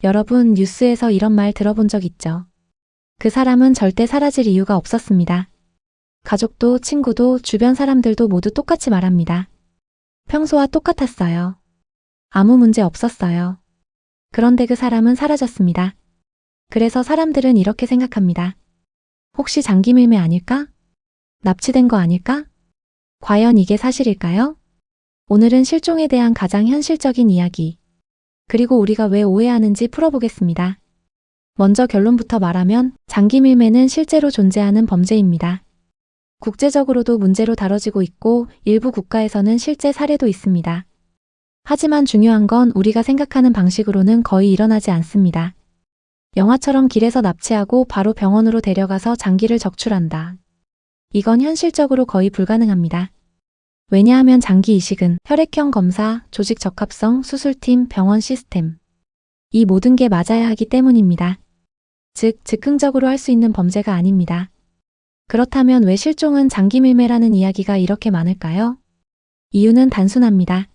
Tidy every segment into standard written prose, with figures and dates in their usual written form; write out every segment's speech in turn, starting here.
여러분 뉴스에서 이런 말 들어본 적 있죠? 그 사람은 절대 사라질 이유가 없었습니다. 가족도 친구도 주변 사람들도 모두 똑같이 말합니다. 평소와 똑같았어요. 아무 문제 없었어요. 그런데 그 사람은 사라졌습니다. 그래서 사람들은 이렇게 생각합니다. 혹시 장기밀매 아닐까? 납치된 거 아닐까? 과연 이게 사실일까요? 오늘은 실종에 대한 가장 현실적인 이야기, 그리고 우리가 왜 오해하는지 풀어보겠습니다. 먼저 결론부터 말하면 장기밀매는 실제로 존재하는 범죄입니다. 국제적으로도 문제로 다뤄지고 있고 일부 국가에서는 실제 사례도 있습니다. 하지만 중요한 건 우리가 생각하는 방식으로는 거의 일어나지 않습니다. 영화처럼 길에서 납치하고 바로 병원으로 데려가서 장기를 적출한다. 이건 현실적으로 거의 불가능합니다. 왜냐하면 장기 이식은 혈액형 검사, 조직 적합성, 수술팀, 병원 시스템, 이 모든 게 맞아야 하기 때문입니다. 즉, 즉흥적으로 할 수 있는 범죄가 아닙니다. 그렇다면 왜 실종은 장기밀매라는 이야기가 이렇게 많을까요? 이유는 단순합니다.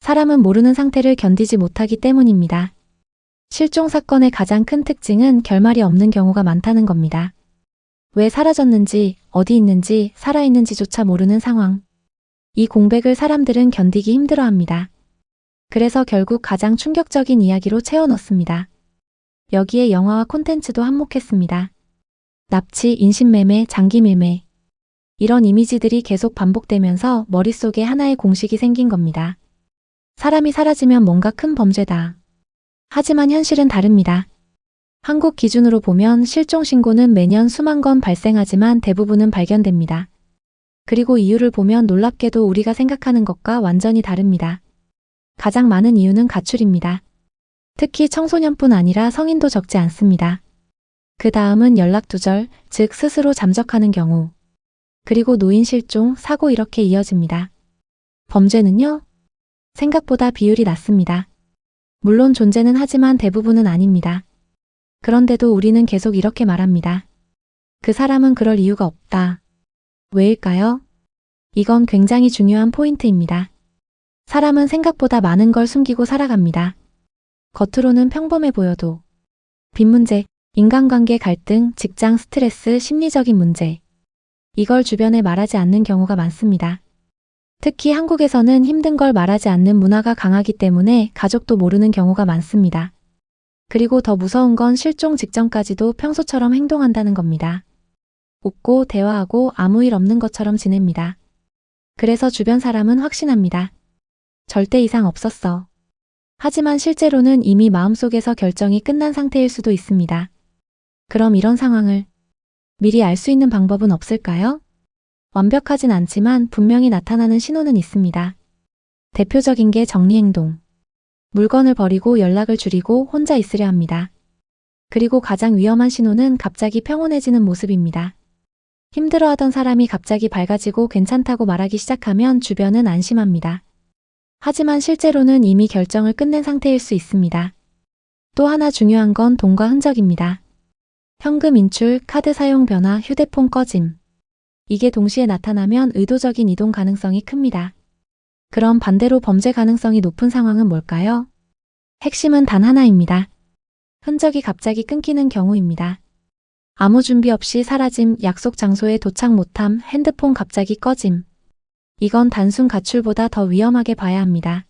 사람은 모르는 상태를 견디지 못하기 때문입니다. 실종 사건의 가장 큰 특징은 결말이 없는 경우가 많다는 겁니다. 왜 사라졌는지, 어디 있는지, 살아있는지조차 모르는 상황. 이 공백을 사람들은 견디기 힘들어합니다. 그래서 결국 가장 충격적인 이야기로 채워넣습니다. 여기에 영화와 콘텐츠도 한몫했습니다. 납치, 인신매매, 장기밀매. 이런 이미지들이 계속 반복되면서 머릿속에 하나의 공식이 생긴 겁니다. 사람이 사라지면 뭔가 큰 범죄다. 하지만 현실은 다릅니다. 한국 기준으로 보면 실종 신고는 매년 수만 건 발생하지만 대부분은 발견됩니다. 그리고 이유를 보면 놀랍게도 우리가 생각하는 것과 완전히 다릅니다. 가장 많은 이유는 가출입니다. 특히 청소년뿐 아니라 성인도 적지 않습니다. 그 다음은 연락 두절, 즉 스스로 잠적하는 경우. 그리고 노인 실종, 사고 이렇게 이어집니다. 범죄는요? 생각보다 비율이 낮습니다. 물론 존재는 하지만 대부분은 아닙니다. 그런데도 우리는 계속 이렇게 말합니다. 그 사람은 그럴 이유가 없다. 왜일까요? 이건 굉장히 중요한 포인트입니다. 사람은 생각보다 많은 걸 숨기고 살아갑니다. 겉으로는 평범해 보여도 빚 문제, 인간관계 갈등, 직장 스트레스, 심리적인 문제. 이걸 주변에 말하지 않는 경우가 많습니다. 특히 한국에서는 힘든 걸 말하지 않는 문화가 강하기 때문에 가족도 모르는 경우가 많습니다. 그리고 더 무서운 건 실종 직전까지도 평소처럼 행동한다는 겁니다. 웃고 대화하고 아무 일 없는 것처럼 지냅니다. 그래서 주변 사람은 확신합니다. 절대 이상 없었어. 하지만 실제로는 이미 마음속에서 결정이 끝난 상태일 수도 있습니다. 그럼 이런 상황을 미리 알 수 있는 방법은 없을까요? 완벽하진 않지만 분명히 나타나는 신호는 있습니다. 대표적인 게 정리행동. 물건을 버리고 연락을 줄이고 혼자 있으려 합니다. 그리고 가장 위험한 신호는 갑자기 평온해지는 모습입니다. 힘들어하던 사람이 갑자기 밝아지고 괜찮다고 말하기 시작하면 주변은 안심합니다. 하지만 실제로는 이미 결정을 끝낸 상태일 수 있습니다. 또 하나 중요한 건 돈과 흔적입니다. 현금 인출, 카드 사용 변화, 휴대폰 꺼짐. 이게 동시에 나타나면 의도적인 이동 가능성이 큽니다. 그럼 반대로 범죄 가능성이 높은 상황은 뭘까요? 핵심은 단 하나입니다. 흔적이 갑자기 끊기는 경우입니다. 아무 준비 없이 사라짐, 약속 장소에 도착 못함, 핸드폰 갑자기 꺼짐. 이건 단순 가출보다 더 위험하게 봐야 합니다.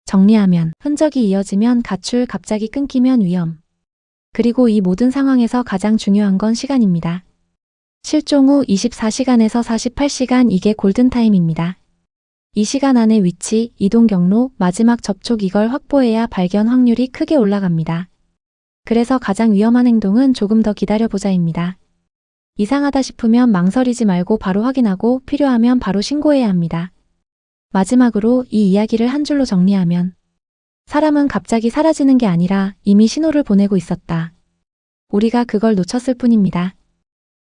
정리하면 흔적이 이어지면 가출, 갑자기 끊기면 위험. 그리고 이 모든 상황에서 가장 중요한 건 시간입니다. 실종 후 24시간에서 48시간 이게 골든타임입니다. 이 시간 안에 위치, 이동 경로, 마지막 접촉 이걸 확보해야 발견 확률이 크게 올라갑니다. 그래서 가장 위험한 행동은 조금 더 기다려보자입니다. 이상하다 싶으면 망설이지 말고 바로 확인하고 필요하면 바로 신고해야 합니다. 마지막으로 이 이야기를 한 줄로 정리하면 사람은 갑자기 사라지는 게 아니라 이미 신호를 보내고 있었다. 우리가 그걸 놓쳤을 뿐입니다.